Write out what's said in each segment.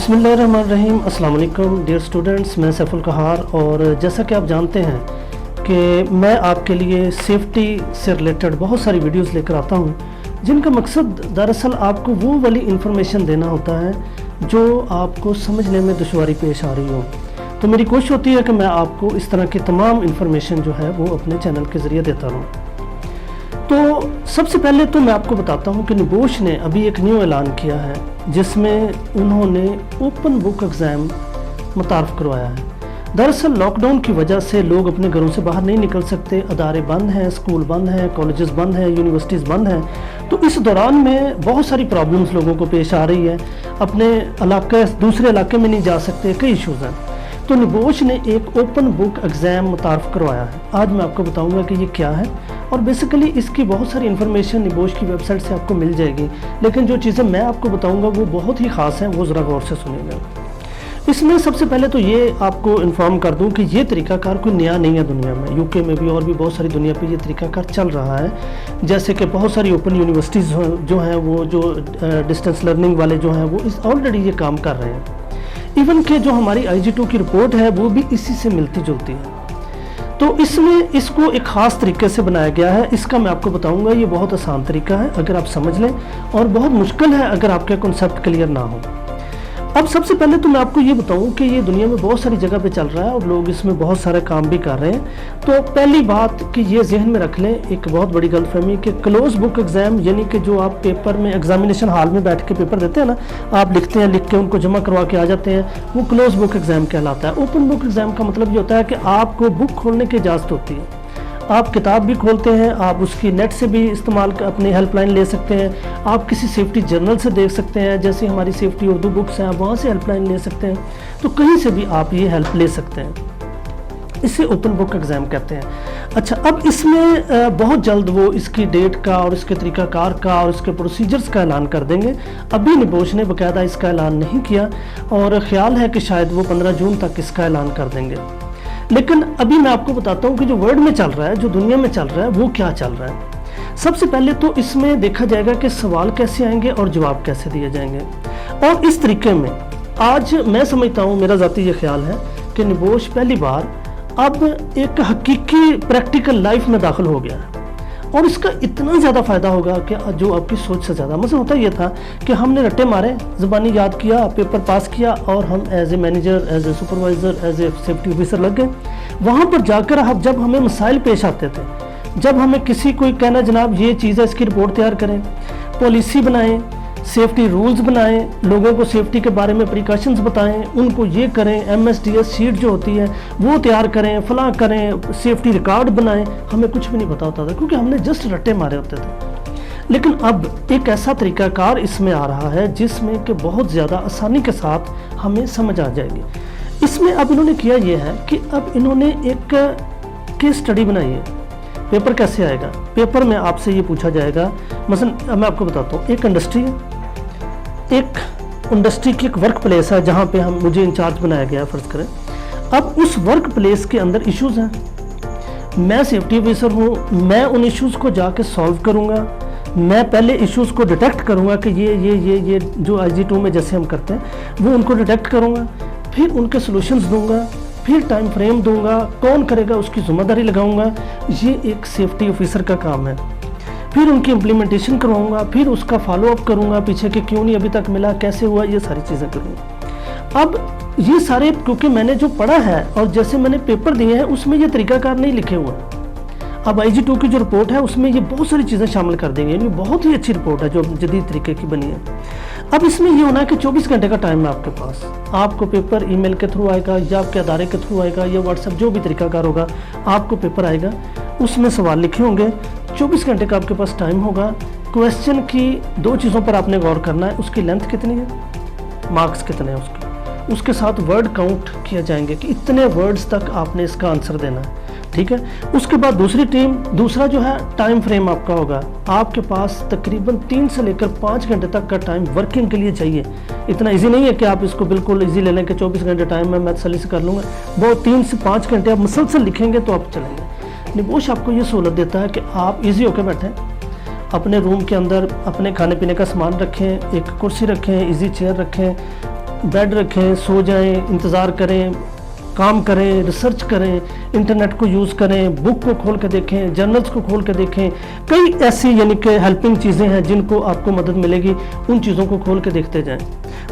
बिस्मिल्लाहिर्रहमानिर्रहीम। अस्सलाम वालेकुम डियर स्टूडेंट्स, मैं सैफुल कहार। और जैसा कि आप जानते हैं कि मैं आपके लिए सेफ्टी से रिलेटेड बहुत सारी वीडियोस लेकर आता हूं, जिनका मकसद दरअसल आपको वो वाली इन्फॉर्मेशन देना होता है जो आपको समझने में दुश्वारी पेश आ रही हो। तो मेरी कोशिश होती है कि मैं आपको इस तरह की तमाम इन्फॉर्मेशन जो है वो अपने चैनल के ज़रिए देता रहूँ। तो सबसे पहले तो मैं आपको बताता हूँ कि निबोश ने अभी एक न्यू ऐलान किया है जिसमें उन्होंने ओपन बुक एग्ज़ाम मुतारफ़ करवाया है। दरअसल लॉकडाउन की वजह से लोग अपने घरों से बाहर नहीं निकल सकते, अदारे बंद हैं, स्कूल बंद हैं, कॉलेजेस बंद हैं, यूनिवर्सिटीज़ बंद हैं। तो इस दौरान में बहुत सारी प्रॉब्लम्स लोगों को पेश आ रही है, अपने इलाके दूसरे इलाके में नहीं जा सकते, कई इशूज़ हैं। तो निबोश ने एक ओपन बुक एग्ज़ाम मुतारफ़ करवाया है। आज मैं आपको बताऊंगा कि ये क्या है, और बेसिकली इसकी बहुत सारी इन्फॉर्मेशन निबोश की वेबसाइट से आपको मिल जाएगी, लेकिन जो चीज़ें मैं आपको बताऊंगा वो बहुत ही ख़ास हैं, वो ज़रा गौर से सुनिएगा। इसमें सबसे पहले तो ये आपको इन्फॉर्म कर दूं कि ये तरीक़ाकार कोई नया नहीं है दुनिया में। यूके में भी और भी बहुत सारी दुनिया पे ये तरीक़ाकार चल रहा है। जैसे कि बहुत सारी ओपन यूनिवर्सिटीज़ जो हैं वो जो डिस्टेंस लर्निंग वाले जो हैं वो ऑलरेडी ये काम कर रहे हैं। इवन कि जो हमारी IG2 की रिपोर्ट है वो भी इसी से मिलती जुलती है। तो इसमें इसको एक ख़ास तरीके से बनाया गया है। इसका मैं आपको बताऊंगा, ये बहुत आसान तरीका है अगर आप समझ लें, और बहुत मुश्किल है अगर आपके कॉन्सेप्ट क्लियर ना हो। अब सबसे पहले तो मैं आपको ये बताऊं कि ये दुनिया में बहुत सारी जगह पे चल रहा है और लोग इसमें बहुत सारे काम भी कर रहे हैं। तो पहली बात कि ये जहन में रख लें, एक बहुत बड़ी गलतफहमी कि क्लोज बुक एग्ज़ाम, यानी कि जो आप पेपर में एग्जामिनेशन हॉल में बैठ के पेपर देते हैं ना, आप लिखते हैं, लिख के उनको जमा करवा के आ जाते हैं, वो क्लोज बुक एग्ज़ाम कहलाता है। ओपन बुक एग्ज़ाम का मतलब ये होता है कि आपको बुक खोलने की इजाज़त होती है, आप किताब भी खोलते हैं, आप उसकी नेट से भी इस्तेमाल अपनी हेल्पलाइन ले सकते हैं, आप किसी सेफ्टी जर्नल से देख सकते हैं, जैसे हमारी सेफ्टी उर्दू बुक्स हैं, आप वहाँ से हेल्पलाइन ले सकते हैं। तो कहीं से भी आप ये हेल्प ले सकते हैं, इसे ओपन बुक एग्ज़ाम कहते हैं। अच्छा, अब इसमें बहुत जल्द वो इसकी डेट का और इसके तरीक़ाकार का और इसके प्रोसीजर्स का ऐलान कर देंगे। अभी निबोश ने बाकायदा इसका ऐलान नहीं किया और ख़्याल है कि शायद वो 15 जून तक इसका ऐलान कर देंगे। लेकिन अभी मैं आपको बताता हूँ कि जो वर्ल्ड में चल रहा है, जो दुनिया में चल रहा है, वो क्या चल रहा है। सबसे पहले तो इसमें देखा जाएगा कि सवाल कैसे आएंगे और जवाब कैसे दिए जाएंगे। और इस तरीके में आज मैं समझता हूँ, मेरा ज़ाती ये ख्याल है कि निबोश पहली बार अब एक हकीकी प्रैक्टिकल लाइफ में दाखिल हो गया है, और इसका इतना ज़्यादा फ़ायदा होगा कि जो आपकी सोच से ज़्यादा। मतलब होता ये था कि हमने रट्टे मारे, ज़बानी याद किया, पेपर पास किया, और हम as a manager, as a supervisor, as a safety officer लग गए। वहाँ पर जाकर अब जब हमें मसाइल पेश आते थे, जब हमें किसी कोई कहना जनाब ये चीज़ है, इसकी रिपोर्ट तैयार करें, पॉलिसी बनाएं, सेफ्टी रूल्स बनाएं, लोगों को सेफ्टी के बारे में प्रिकॉशंस बताएं, उनको ये करें, MSDS शीट जो होती है वो तैयार करें, फलां करें, सेफ्टी रिकॉर्ड बनाएं, हमें कुछ भी नहीं पता होता था क्योंकि हमने जस्ट रट्टे मारे होते थे। लेकिन अब एक ऐसा तरीकाकार इसमें आ रहा है जिसमें कि बहुत ज़्यादा आसानी के साथ हमें समझ आ जाएगी। इसमें अब इन्होंने किया ये है कि अब इन्होंने एक केस स्टडी बनाई है। पेपर कैसे आएगा? पेपर में आपसे ये पूछा जाएगा, मसलन मैं आपको बताता हूँ, एक इंडस्ट्री है, एक इंडस्ट्री की एक वर्क प्लेस है जहाँ पे मुझे इंचार्ज बनाया गया है, फ़र्ज़ करें। अब उस वर्क प्लेस के अंदर इश्यूज़ हैं, मैं सेफ्टी ऑफिसर हूँ, मैं उन इश्यूज़ को जाके सॉल्व करूँगा। मैं पहले इश्यूज़ को डिटेक्ट करूँगा कि ये जो IG2 में जैसे हम करते हैं वो उनको डिटेक्ट करूँगा, फिर उनके सॉल्यूशंस दूंगा, फिर टाइम फ्रेम दूंगा, कौन करेगा उसकी जिम्मेदारी लगाऊंगा। ये एक सेफ्टी ऑफिसर का काम है। फिर उनकी इम्प्लीमेंटेशन करवाऊंगा, फिर उसका फॉलो अप करूंगा, पीछे के क्यों नहीं अभी तक मिला, कैसे हुआ, ये सारी चीज़ें करूंगा। अब ये सारे, क्योंकि मैंने जो पढ़ा है और जैसे मैंने पेपर दिए हैं उसमें ये तरीकाकार नहीं लिखे हुए। अब IG2 की जो रिपोर्ट है उसमें ये बहुत सारी चीज़ें शामिल कर देंगे, ये बहुत ही अच्छी रिपोर्ट है जो जदीद तरीके की बनी है। अब इसमें ये होना है कि 24 घंटे का टाइम है आपके पास। आपको पेपर ईमेल के थ्रू आएगा या आपके अदारे के थ्रू आएगा या व्हाट्सएप, जो भी तरीकाकार होगा, आपको पेपर आएगा, उसमें सवाल लिखे होंगे। 24 घंटे का आपके पास टाइम होगा। क्वेश्चन की 2 चीज़ों पर आपने गौर करना है, उसकी लेंथ कितनी है, मार्क्स कितने हैं उसके साथ वर्ड काउंट किया जाएंगे कि इतने वर्ड्स तक आपने इसका आंसर देना है, ठीक है। उसके बाद दूसरा जो है टाइम फ्रेम आपका होगा। आपके पास तकरीबन 3 से लेकर 5 घंटे तक का टाइम वर्किंग के लिए चाहिए। इतना इजी नहीं है कि आप इसको बिल्कुल इजी ले लें कि 24 घंटे टाइम मैं तसल्ली से कर लूँगा। वो 3 से 5 घंटे आप मुसलसल लिखेंगे तो आप चलेंगे। निबोश आपको ये सहूलत देता है कि आप ईजी होकर बैठें, अपने रूम के अंदर अपने खाने पीने का सामान रखें, एक कुर्सी रखें, इजी चेयर रखें, بیڈ رکھیں، سو جائیں، انتظار کریں، کام کریں، ریسرچ کریں، انٹرنیٹ کو یوز کریں، بک کو کھول کے دیکھیں، جرنلز کو کھول کے دیکھیں، کئی ایسی یعنی کہ ہیلپنگ چیزیں ہیں جن کو آپ کو مدد ملے گی، ان چیزوں کو کھول کے دیکھتے جائیں،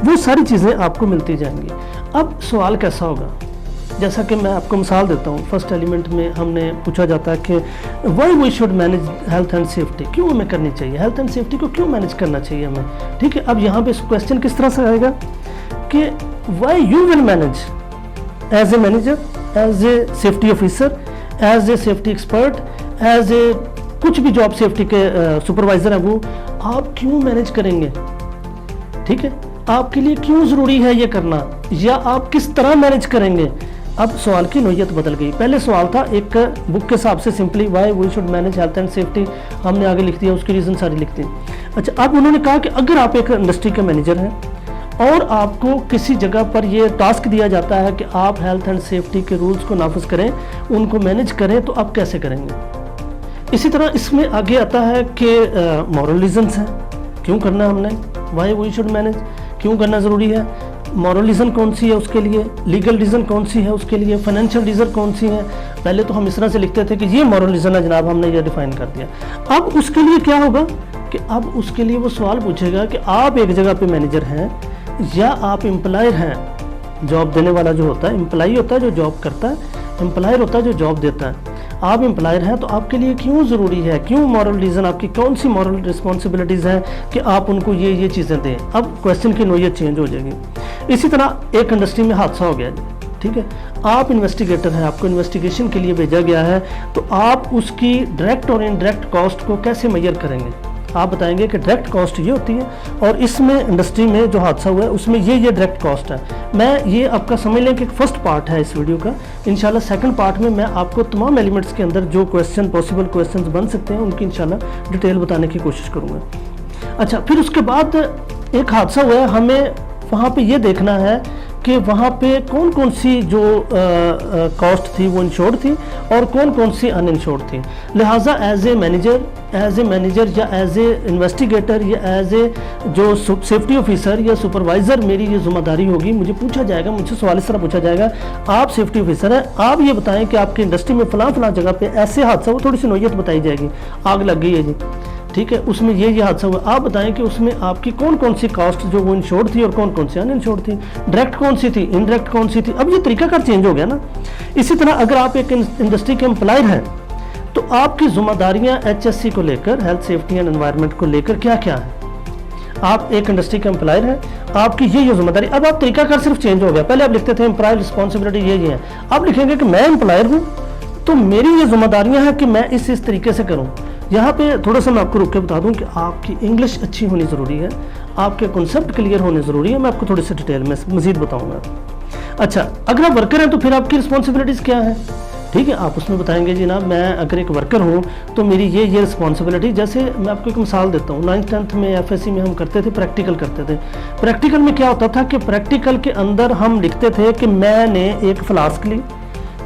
وہ ساری چیزیں آپ کو ملتی جائیں گی۔ اب سوال کیسا ہوگا؟ جیسا کہ میں آپ کو مثال دیتا ہوں، فرسٹ ایلیمنٹ میں ہم نے پوچھا جاتا ہے کہ why we should manage health and safety, کیوں ہمیں کرنی چاہیے، ہیلتھ اینڈ سیفٹی کو کیوں مینیج کرنا چاہیے ہمیں، ٹھیک ہے۔ اب یہاں پہ اس کویسچن کس طرح سے آئے گا کہ why you will manage as a manager, as a safety officer, as a safety expert, as a کچھ بھی جاب سیفٹی کے سپروائزر ہیں، وہ آپ کیوں مینیج کریں گے، ٹھیک ہے، آپ کے لیے کیوں ضروری ہے یہ کرنا، یا آپ کس طرح مینیج کریں گے۔ اب سوال کی نوعیت بدل گئی۔ پہلے سوال تھا ایک بک کے حساب سے simply why we should manage health and safety, ہم نے آگے لکھ دیا، اس کی ریزن ساری لکھتے ہیں۔ اچھا، اب انہوں نے کہا کہ اگر آپ ایک انڈسٹری کے مینیجر ہیں اور آپ کو کسی جگہ پر یہ ٹاسک دیا جاتا ہے کہ آپ ہیلتھ اینڈ سیفٹی کے رولز کو نافذ کریں، ان کو مینیج کریں، تو آپ کیسے کریں گے؟ اسی طرح اس میں آگے آتا ہے کہ مورل ریزنس ہیں، کیوں کرنا ہے ہم نے، وائی وی شوڈ مینیج، کیوں کرنا ضروری ہے، مورل ریزن کون سی ہے اس کے لیے، لیگل ریزن کون سی ہے اس کے لیے، فائنینشیل ریزن کون سی ہے۔ پہلے تو ہم اس طرح سے لکھتے تھے کہ یہ مورل ریزن ہے جناب، ہم نے یہ ڈیفائن کر دیا۔ اب اس کے لیے کیا ہوگا کہ اب اس کے لیے وہ سوال پوچھے گا کہ آپ ایک جگہ پہ مینیجر ہیں یا آپ امپلائر ہیں، جاب دینے والا جو ہوتا ہے، امپلائی ہوتا ہے جو جاب کرتا ہے، امپلائر ہوتا ہے جو جاب دیتا ہے۔ آپ امپلائر ہیں تو آپ کے لیے کیوں ضروری ہے، کیوں مورل ریزن، آپ کی کون سی مورل رسپانسبلٹیز ہیں کہ آپ ان کو یہ چیزیں دیں۔ اب کویسچن کی نوعیت چینج ہو جائے گی۔ اسی طرح ایک انڈسٹری میں حادثہ ہو گیا جی، ٹھیک ہے، آپ انویسٹیگیٹر ہیں، آپ کو انویسٹیگیشن کے لیے بھیجا گیا ہے، تو آپ اس کی ڈائریکٹ اور انڈائریکٹ کاسٹ کو کیسے میئر کریں گے؟ آپ بتائیں گے کہ ڈائریکٹ کاسٹ یہ ہوتی ہے، اور اس میں انڈسٹری میں جو حادثہ ہوا ہے اس میں یہ ڈائریکٹ کاسٹ ہے۔ میں یہ آپ کا سمجھ لیں کہ فرسٹ پارٹ ہے اس ویڈیو کا، انشاءاللہ سیکنڈ پارٹ میں آپ کو تمام ایلیمنٹس کے اندر جو پاسبل کویسچنز بن سکتے ہیں ان کی انشاءاللہ ڈیٹیل بتانے کی کوشش کروں گا۔ اچھا، پھر اس کے بعد ایک حادثہ ہوا ہے، ہمیں وہاں پہ یہ دیکھنا ہے کہ وہاں پہ کون کون سی جو کاسٹ تھی وہ انشورڈ تھی اور کون کون سی ان انشورڈ تھی۔ لہٰذا ایز اے مینیجر یا ایز اے انویسٹیگیٹر یا ایز اے جو سیفٹی آفیسر یا سپروائزر میری یہ ذمہ داری ہوگی، مجھے پوچھا جائے گا، مجھ سے سوال اس طرح پوچھا جائے گا، آپ سیفٹی آفیسر ہیں، آپ یہ بتائیں کہ آپ کی انڈسٹری میں فلاں جگہ پہ ایسے حادثہ ہو، تھوڑی سی نوعیت بتائی جائے گی، آگ لگ گئی ہے جی، ٹھیک ہے، اس میں یہ حادثہ ہوا، آپ بتائیں کہ اس میں آپ کی کون کون سی کاسٹ جو وہ انشورڈ تھی اور کون کون سی ان انشورڈ تھی، ڈائریکٹ کون سی تھی، انڈائریکٹ کون سی تھی۔ اب یہ طریقہ کار چینج ہو گیا نا۔ اسی طرح اگر آپ ایک انڈسٹری کے امپلائر ہیں تو آپ کی ذمہ داریاں HSC کو لے کر، ہیلتھ سیفٹی اینڈ انوائرمنٹ کو لے کر کیا کیا ہے۔ آپ ایک انڈسٹری کے امپلائر ہیں، آپ کی یہ ذمہ داری، اب آپ طریقہ کار صرف چینج ہو گیا۔ پہلے آپ لکھتے تھے امپلائر رسپانسبلٹی یہ ہے، آپ لکھیں گے کہ میں امپلائر ہوں تو میری یہ ذمہ داریاں ہیں کہ میں اس طریقے سے کروں۔ یہاں پہ تھوڑا سا میں آپ کو رک کے بتا دوں کہ آپ کی انگلش اچھی ہونی ضروری ہے، آپ کے کنسیپٹ کلیئر ہونے ضروری ہے، میں آپ کو تھوڑی سی ڈیٹیل میں مزید بتاؤں گا۔ اچھا، اگر آپ ورکر ہیں تو پھر آپ کی رسپانسبلٹیز کیا ہیں، ٹھیک ہے، آپ اس میں بتائیں گے جناب میں اگر ایک ورکر ہوں تو میری یہ رسپانسبلٹی، جیسے میں آپ کو ایک مثال دیتا ہوں، 9th 10th میں FSC میں ہم کرتے تھے، پریکٹیکل کرتے تھے۔ پریکٹیکل میں کیا ہوتا تھا کہ پریکٹیکل کے اندر ہم لکھتے تھے کہ میں نے ایک فلاسک لی،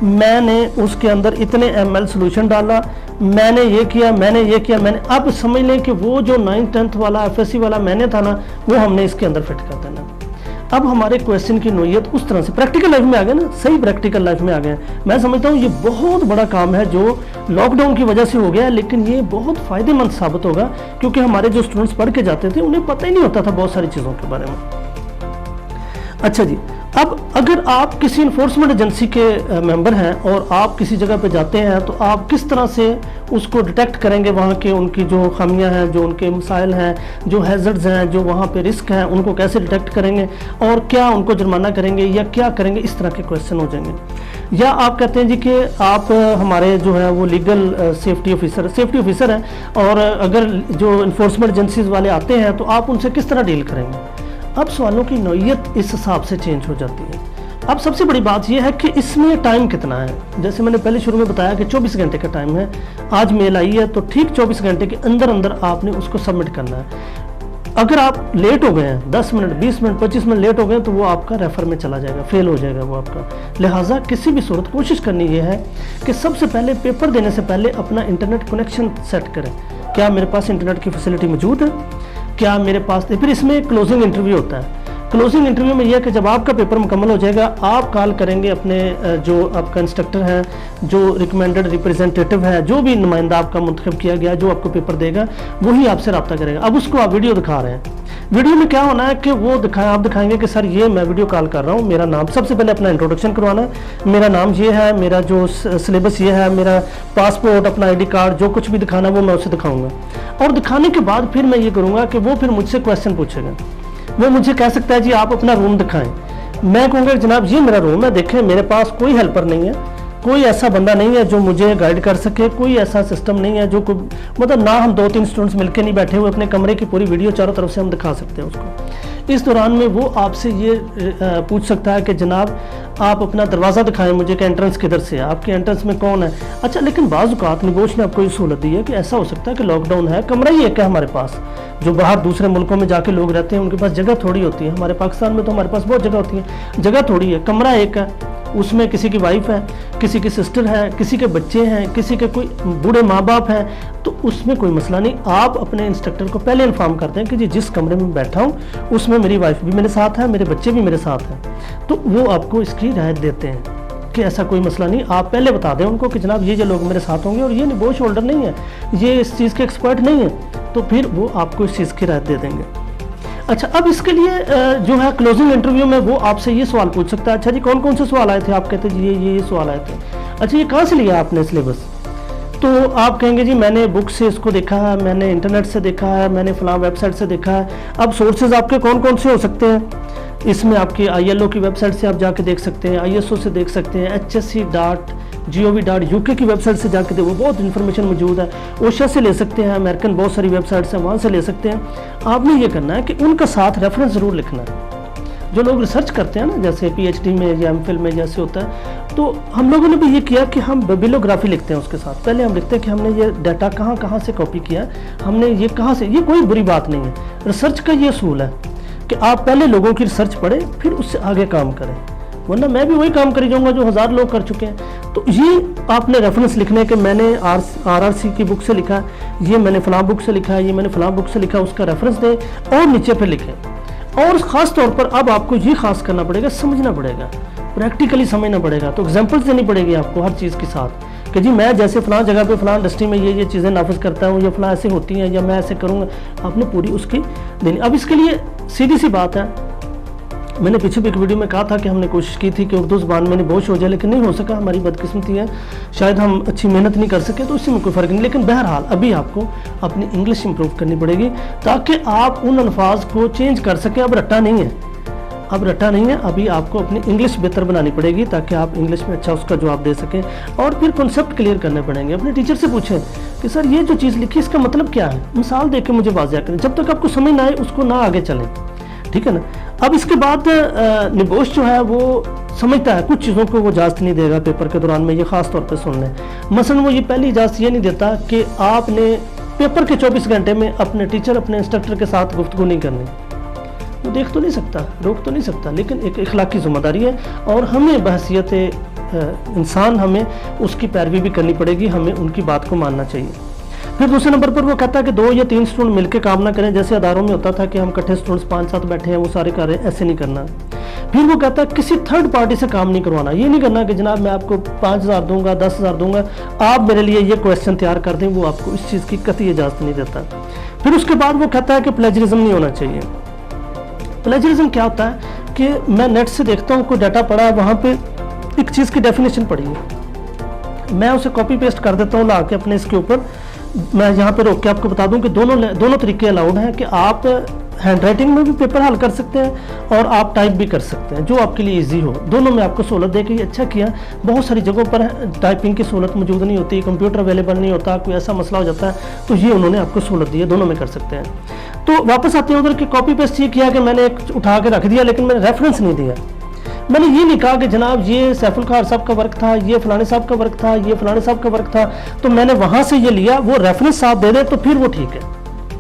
میں نے اس کے اندر اتنے ml سولوشن ڈالا، میں نے یہ کیا، میں نے یہ کیا، میں نے، اب سمجھ لیں کہ وہ جو 9th 10th والا FSC والا میں نے تھا نا، وہ ہم نے اس کے اندر فٹ کر دینا۔ اب ہمارے کویسچن کی نوعیت اس طرح سے پریکٹیکل لائف میں آ گئے نا، صحیح پریکٹیکل لائف میں آ گئے۔ میں سمجھتا ہوں یہ بہت بڑا کام ہے جو لاک ڈاؤن کی وجہ سے ہو گیا ہے، لیکن یہ بہت فائدہ مند ثابت ہوگا کیونکہ ہمارے جو اسٹوڈنٹس پڑھ کے جاتے تھے انہیں پتہ ہی نہیں ہوتا تھا بہت ساری چیزوں کے بارے میں۔ اچھا جی، اب اگر آپ کسی انفورسمنٹ ایجنسی کے ممبر ہیں اور آپ کسی جگہ پہ جاتے ہیں تو آپ کس طرح سے اس کو ڈیٹیکٹ کریں گے، وہاں کے ان کی جو خامیاں ہیں، جو ان کے مسائل ہیں، جو ہیزرڈز ہیں، جو وہاں پہ رسک ہیں، ان کو کیسے ڈیٹیکٹ کریں گے اور کیا ان کو جرمانہ کریں گے یا کیا کریں گے، اس طرح کے کویسچن ہو جائیں گے۔ یا آپ کہتے ہیں جی کہ آپ ہمارے جو ہے وہ لیگل سیفٹی آفیسر ہیں اور اگر جو انفورسمنٹ ایجنسیز والے آتے ہیں تو آپ ان سے کس طرح ڈیل کریں گے۔ اب سوالوں کی نوعیت اس حساب سے چینج ہو جاتی ہے۔ اب سب سے بڑی بات یہ ہے کہ اس میں ٹائم کتنا ہے، جیسے میں نے پہلے شروع میں بتایا کہ 24 گھنٹے کا ٹائم ہے، آج میل آئی ہے تو ٹھیک 24 گھنٹے کے اندر آپ نے اس کو سبمٹ کرنا ہے۔ اگر آپ لیٹ ہو گئے ہیں 10 منٹ 20 منٹ 25 منٹ لیٹ ہو گئے تو وہ آپ کا ریفر میں چلا جائے گا، فیل ہو جائے گا وہ آپ کا۔ لہٰذا کسی بھی صورت کوشش کرنی یہ ہے کہ سب سے پہلے پیپر دینے سے پہلے اپنا انٹرنیٹ کنیکشن سیٹ کریں، کیا میرے پاس انٹرنیٹ کی فیسلٹی موجود ہے، کیا میرے پاس، پھر اس میں کلوزنگ انٹرویو ہوتا ہے۔ क्लोजिंग इंटरव्यू में यह है कि जब आपका पेपर मुकम्मल हो जाएगा, आप कॉल करेंगे अपने जो आपका इंस्ट्रक्टर है, जो रिकमेंडेड रिप्रेजेंटेटिव है, जो भी नुमाइंदा आपका मुंतखब किया गया, जो आपको पेपर देगा, वही आपसे रब्ता करेगा। अब उसको आप वीडियो दिखा रहे हैं, वीडियो में क्या होना है कि वो आप दिखाएंगे कि सर ये मैं वीडियो कॉल कर रहा हूँ, मेरा नाम, सबसे पहले अपना इंट्रोडक्शन करवाना है, मेरा नाम ये है, मेरा जो सिलेबस ये है, मेरा पासपोर्ट, अपना आईडी कार्ड, जो कुछ भी दिखाना वो मैं उसे दिखाऊंगा। और दिखाने के बाद फिर मैं ये करूँगा कि वो फिर मुझसे क्वेश्चन पूछेगा। वो मुझे कह सकता है जी आप अपना रूम दिखाएं, मैं कहूँगा जनाब ये मेरा रूम है, देखें मेरे पास कोई हेल्पर नहीं है, कोई ऐसा बंदा नहीं है जो मुझे गाइड कर सके, कोई ऐसा सिस्टम नहीं है जो मतलब ना हम 2-3 स्टूडेंट्स मिलके नहीं बैठे हुए अपने कमरे की पूरी वीडियो चारों तरफ से हम दिखा सकते हैं उसको। इस दौरान में वो आपसे ये पूछ सकता है कि जनाब आप अपना दरवाज़ा दिखाएं मुझे कि एंट्रेंस किधर से है, आपके एंट्रेंस में कौन है। अच्छा, लेकिन बाज़ औक़ात निगोश ने आपको ये सहूलत दी है कि ऐसा हो सकता है कि लॉकडाउन है, कमरा ही एक है हमारे पास, जो बाहर दूसरे मुल्कों में जाके लोग रहते हैं उनके पास जगह थोड़ी होती है, हमारे पाकिस्तान में तो हमारे पास बहुत जगह होती है, जगह थोड़ी है, कमरा एक है, उसमें किसी की वाइफ है, किसी की सिस्टर है, किसी के बच्चे हैं, किसी के कोई बूढ़े माँ बाप हैं, तो उसमें कोई मसला नहीं। आप अपने इंस्ट्रक्टर को पहले इन्फॉर्म करते हैं कि जी जिस कमरे में बैठा हूँ उसमें मेरी वाइफ भी मेरे साथ है, मेरे बच्चे भी मेरे साथ हैं, तो वो आपको इसकी रियायत देते हैं कि ऐसा कोई मसला नहीं। आप पहले बता दें उनको कि जनाब ये जो लोग मेरे साथ होंगे और ये निगोश होल्डर नहीं है, ये इस चीज़ के एक्सपर्ट नहीं है, तो फिर वो आपको इस चीज़ की रियायत दे देंगे। अच्छा, अब इसके लिए जो है क्लोजिंग इंटरव्यू में वो आपसे ये सवाल पूछ सकता है, अच्छा जी कौन कौन से सवाल आए थे, आप कहते जी ये सवाल आए थे, अच्छा ये कहाँ से लिया आपने सिलेबस, तो आप कहेंगे जी मैंने बुक से इसको देखा है, मैंने इंटरनेट से देखा है, मैंने फलां वेबसाइट से देखा है। अब सोर्सेज आपके कौन कौन से हो सकते हैं, इसमें आपकी ILO की वेबसाइट से आप जाके देख सकते हैं, ISO से देख सकते हैं, hsc.gov.uk की वेबसाइट से जाके वो बहुत इन्फॉर्मेशन मौजूद है, ओशा से ले सकते हैं, अमेरिकन बहुत सारी वेबसाइट्स हैं वहाँ से ले सकते हैं। आपने ये करना है कि उनका साथ रेफरेंस ज़रूर लिखना है। जो लोग रिसर्च करते हैं ना, जैसे PhD में या MPhil में जैसे होता है, तो हम लोगों ने भी ये किया कि हम बिब्लियोग्राफी लिखते हैं उसके साथ। पहले हम लिखते हैं कि हमने ये डाटा कहाँ से कॉपी किया, हमने ये कहाँ से, ये कोई बुरी बात नहीं है, रिसर्च का ये असूल है कि आप पहले लोगों की रिसर्च पढ़ें फिर उससे आगे काम करें, वरना मैं भी वही काम करी जाऊंगा जो 1000 लोग कर चुके हैं। तो ये आपने रेफरेंस लिखने के, मैंने RRC की बुक से लिखा, ये मैंने फलां बुक से लिखा, ये मैंने फलां बुक से लिखा, उसका रेफरेंस दें और नीचे फिर लिखें। और ख़ास तौर पर अब आपको ये खास करना पड़ेगा, समझना पड़ेगा, प्रैक्टिकली समझना पड़ेगा, तो एग्जाम्पल्स देनी पड़ेगी आपको हर चीज़ के साथ कि जी मैं जैसे फलां जगह पे फलां इंडस्ट्री में ये चीज़ें नाफिज करता हूँ, या फलां ऐसे होती हैं, या मैं ऐसे करूँगा, आपने पूरी उसकी देनी। अब इसके लिए सीधी सी बात है, मैंने पीछे भी एक वीडियो में कहा था कि हमने कोशिश की थी कि उर्दू ज़बान में निबोश हो जाए, लेकिन नहीं हो सका, हमारी बदकिस्मती है, शायद हम अच्छी मेहनत नहीं कर सके, तो इससे में कोई फ़र्क नहीं। लेकिन बहरहाल अभी आपको अपनी इंग्लिश इंप्रूव करनी पड़ेगी ताकि आप उन अल्फाज को चेंज कर सकें। अब रट्टा नहीं है, अभी आपको अपनी इंग्लिश बेहतर बनानी पड़ेगी ताकि आप इंग्लिश में अच्छा उसका जवाब दे सकें। और फिर कॉन्सेप्ट क्लियर करने पड़ेंगे, अपने टीचर से पूछें कि सर ये जो चीज़ लिखी इसका मतलब क्या है, मिसाल दे के मुझे वाज़ेह करें, जब तक आपको समझ ना आए उसको ना आगे चलें, ठीक है ना। अब इसके बाद निगोश जो है वो समझता है कुछ चीज़ों को वो इजाज़त नहीं देगा पेपर के दौरान में, ये ख़ास तौर पे सुन लें। मसलन वो ये पहली इजाज़त ये नहीं देता कि आपने पेपर के 24 घंटे में अपने टीचर, अपने इंस्ट्रक्टर के साथ गुफ्तगू नहीं करनी, वो देख तो नहीं सकता, रोक तो नहीं सकता, लेकिन एक इखलाकी ज़िम्मेदारी है और हमें बहसियत इंसान हमें उसकी पैरवी भी करनी पड़ेगी, हमें उनकी बात को मानना चाहिए। फिर दूसरे नंबर पर वो कहता है कि 2 या 3 स्टूडेंट मिलकर काम ना करें, जैसे अदारों में होता था कि हम इकट्ठे स्टूडेंट्स 5-7 बैठे हैं वो सारे कर रहे हैं, ऐसे नहीं करना। फिर वो कहता है किसी थर्ड पार्टी से काम नहीं करवाना, ये नहीं करना कि जनाब मैं आपको 5000 दूंगा, 10,000 दूंगा, आप मेरे लिए ये क्वेश्चन तैयार कर दें, वो आपको इस चीज़ की कतई इजाज़त नहीं देता। फिर उसके बाद वो कहता है कि प्लेजरिज्म नहीं होना चाहिए। प्लेजरिज्म क्या होता है कि मैं नेट से देखता हूँ कोई डाटा पड़ा है, वहाँ पे एक चीज़ की डेफिनेशन पड़ी है, मैं उसे कॉपी पेस्ट कर देता हूँ ला के अपने इसके ऊपर। मैं यहाँ पे रोक के आपको बता दूँ कि दोनों तरीके अलाउड हैं कि आप हैंड राइटिंग में भी पेपर हल कर सकते हैं और आप टाइप भी कर सकते हैं, जो आपके लिए इजी हो। दोनों में आपको सहूलत दे के अच्छा किया। बहुत सारी जगहों पर टाइपिंग की सहूलत मौजूद नहीं होती, कंप्यूटर अवेलेबल नहीं होता, कोई ऐसा मसला हो जाता है, तो ये उन्होंने आपको सहूलत दी है, दोनों में कर सकते हैं। तो वापस आते हैं उधर कि कॉपी पेस्ट ये किया कि मैंने एक उठा के रख दिया, लेकिन मैंने रेफरेंस नहीं दिया। मैंने ये नहीं कहा कि जनाब ये सैफुल खार साहब का वर्क था, ये फलाने साहब का वर्क था, ये फलाने साहब का वर्क था, तो मैंने वहाँ से ये लिया, वो रेफरेंस साहब दे दे तो फिर वो ठीक है।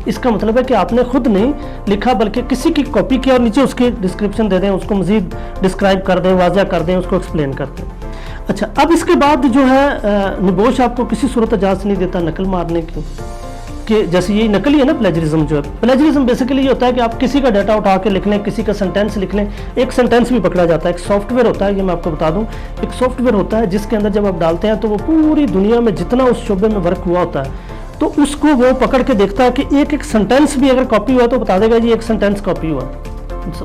इसका मतलब है कि आपने खुद नहीं लिखा बल्कि किसी की कॉपी किया और नीचे उसकी डिस्क्रिप्शन दे दें, उसको मज़ीद डिस्क्राइब कर दें, वाज़ेह कर दें, उसको एक्सप्लेन कर दें। अच्छा, अब इसके बाद जो है निबोश आपको किसी सूरत इजाज़त नहीं देता नकल मारने की, کہ جیسے یہ نقلی ہے نا پلیجرزم جو ہے، پلیجرزم بیسیکلی یہ ہوتا ہے کہ آپ کسی کا ڈیٹا اٹھا کے لکھ لیں، کسی کا سینٹینس لکھ لیں. ایک سینٹینس بھی پکڑا جاتا ہے. ایک سافٹ ویئر ہوتا ہے، یہ میں آپ کو بتا دوں، ایک سافٹ ویئر ہوتا ہے جس کے اندر جب آپ ڈالتے ہیں تو وہ پوری دنیا میں جتنا اس شعبے میں ورک ہوا ہوتا ہے تو اس کو وہ پکڑ کے دیکھتا ہے کہ ایک سینٹینس بھی اگر کاپی ہوا تو بتا دے گا جی ایک سینٹینس کاپی ہوا.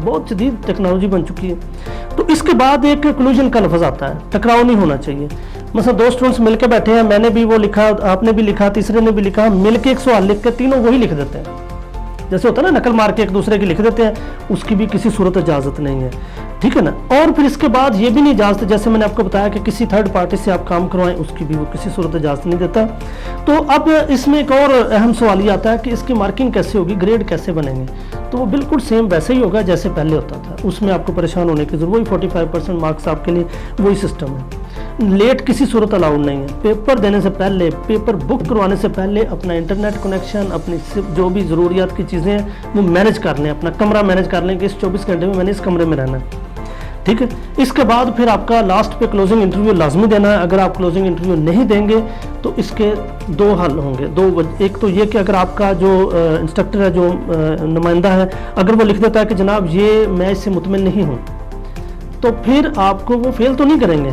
بہت جدید ٹیکنالوجی بن چکی ہے. تو اس کے بعد ایک کنکلوژن کا لفظ آتا ہے، ٹکراؤ نہیں ہونا چاہیے. مثلا دو اسٹوڈنٹس مل کے بیٹھے ہیں، میں نے بھی وہ لکھا، آپ نے بھی لکھا، تیسرے نے بھی لکھا، مل کے ایک سوال لکھ کے تینوں وہی لکھ دیتے ہیں. جیسے ہوتا ہے نا نقل مار کے ایک دوسرے کی لکھ دیتے ہیں، اس کی بھی کسی صورت اجازت نہیں ہے. ٹھیک ہے نا. اور پھر اس کے بعد یہ بھی نہیں اجازت، جیسے میں نے آپ کو بتایا کہ کسی تھرڈ پارٹی سے آپ کام کروائیں، اس کی بھی وہ کسی صورت اجازت نہیں دیتا. تو اب اس میں ایک اور اہم سوال یہ آتا ہے کہ اس کی مارکنگ کیسے ہوگی، گریڈ کیسے بنیں گے. تو وہ بالکل سیم ویسے ہی ہوگا جیسے پہلے ہوتا تھا. اس میں آپ کو پریشان ہونے کی ضرورت، وہی 45% مارکس آپ کے لیے وہی سسٹم ہے. لیٹ کسی صورت الاؤڈ نہیں ہے. پیپر دینے سے پہلے، پیپر بک کروانے سے پہلے اپنا انٹرنیٹ کنیکشن، اپنی جو بھی ضروریات کی چیزیں ہیں وہ مینیج کر لیں. اپنا کمرہ مینیج کر لیں کہ اس 24 گھنٹے میں نے اس کمرے میں رہنا ہے. ٹھیک ہے. اس کے بعد پھر آپ کا لاسٹ پہ کلوزنگ انٹرویو لازمی دینا ہے. اگر آپ کلوزنگ انٹرویو نہیں دیں گے تو اس کے دو حل ہوں گے. ایک تو یہ کہ اگر آپ کا جو انسٹرکٹر ہے، جو نمائندہ ہے، اگر وہ لکھ دیتا ہے کہ جناب یہ میں اس سے مطمئن نہیں ہوں، تو پھر آپ کو وہ فیل تو نہیں کریں گے،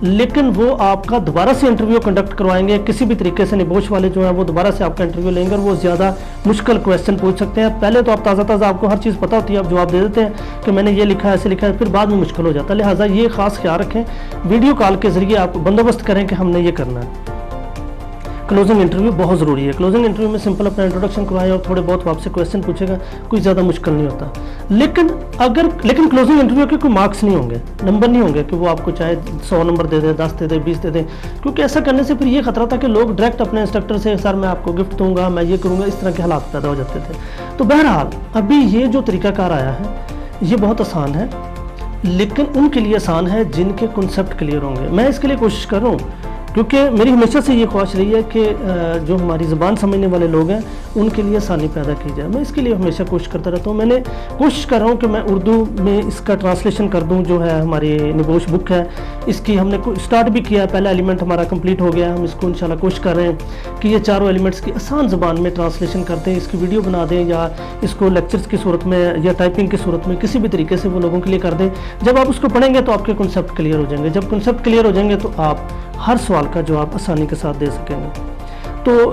لیکن وہ آپ کا دوبارہ سے انٹرویو کنڈکٹ کروائیں گے. کسی بھی طریقے سے نبوش والے جو ہیں وہ دوبارہ سے آپ کا انٹرویو لیں گے اور وہ زیادہ مشکل کویسچن پوچھ سکتے ہیں. پہلے تو آپ تازہ آپ کو ہر چیز پتہ ہوتی ہے، آپ جواب دے دیتے ہیں کہ میں نے یہ لکھا ہے، ایسے لکھا ہے، پھر بعد میں مشکل ہو جاتا ہے. لہٰذا یہ خاص خیال رکھیں، ویڈیو کال کے ذریعے آپ بندوبست کریں کہ ہم نے یہ کرنا ہے. کلوزنگ انٹرویو بہت ضروری ہے. کلوزنگ انٹرویو میں سمپل اپنا انٹروڈکشن کروائیں اور تھوڑے بہت آپ سے کویسچن پوچھے گا، کوئی زیادہ مشکل نہیں ہوتا. لیکن کلوزنگ انٹرویو کے کوئی مارکس نہیں ہوں گے، نمبر نہیں ہوں گے کہ وہ آپ کو چاہے 100 نمبر دے دے، 10 دے دے، 20 دے دے. کیونکہ ایسا کرنے سے پھر یہ خطرہ تھا کہ لوگ ڈائریکٹ اپنے انسٹرکٹر سے سر میں آپ کو گفٹ دوں گا، میں یہ کروں گا، اس طرح کے حالات پیدا ہو جاتے تھے. تو بہرحال ابھی یہ جو طریقہ کار آیا ہے یہ بہت آسان ہے، لیکن ان کے لیے آسان ہے جن کے کنسیپٹ کلیئر ہوں گے. میں اس کے لیے کوشش کر رہا ہوں کیونکہ میری ہمیشہ سے یہ خواہش رہی ہے کہ جو ہماری زبان سمجھنے والے لوگ ہیں ان کے لیے آسانی پیدا کی جائے. میں اس کے لیے ہمیشہ کوشش کرتا رہتا ہوں. میں نے کوشش کر رہا ہوں کہ میں اردو میں اس کا ٹرانسلیشن کر دوں. جو ہے ہماری نبوش بک ہے، اس کی ہم نے اسٹارٹ بھی کیا ہے، پہلا ایلیمنٹ ہمارا کمپلیٹ ہو گیا. ہم اس کو انشاءاللہ کوشش کر رہے ہیں کہ یہ چاروں ایلیمنٹس کی آسان زبان میں ٹرانسلیشن کر دیں، اس کی ویڈیو بنا دیں، یا اس کو لیکچرز کی صورت میں یا ٹائپنگ کی صورت میں کسی بھی طریقے سے وہ لوگوں کے لیے کر دیں. جب آپ اس کو پڑھیں گے تو آپ کے کنسیپٹ کلیئر ہو جائیں گے. جب کنسیپٹ کلیئر ہو جائیں گے تو آپ ہر سوال کا جواب آسانی کے ساتھ دے سکیں گے. تو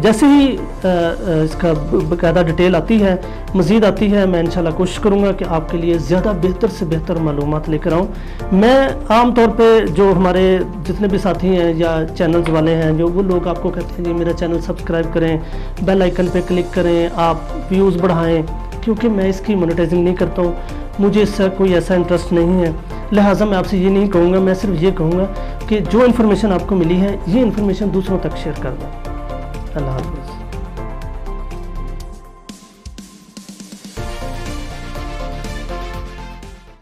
جیسے ہی اس کا باقاعدہ ڈیٹیل آتی ہے، مزید آتی ہے، میں انشاءاللہ کوشش کروں گا کہ آپ کے لیے زیادہ بہتر سے بہتر معلومات لے کر آؤں. میں عام طور پہ جو ہمارے جتنے بھی ساتھی ہیں یا چینلز والے ہیں، جو وہ لوگ آپ کو کہتے ہیں جی میرا چینل سبسکرائب کریں، بیل آئیکن پہ کلک کریں، آپ ویوز بڑھائیں، کیونکہ میں اس کی مونیٹائزنگ نہیں کرتا ہوں، مجھے اس سے کوئی ایسا انٹرسٹ نہیں ہے. لہٰذا میں آپ سے یہ نہیں کہوں گا، میں صرف یہ کہوں گا کہ جو انفارمیشن آپ کو ملی ہے یہ انفارمیشن دوسروں تک شیئر کر دیں. اللہ حافظ.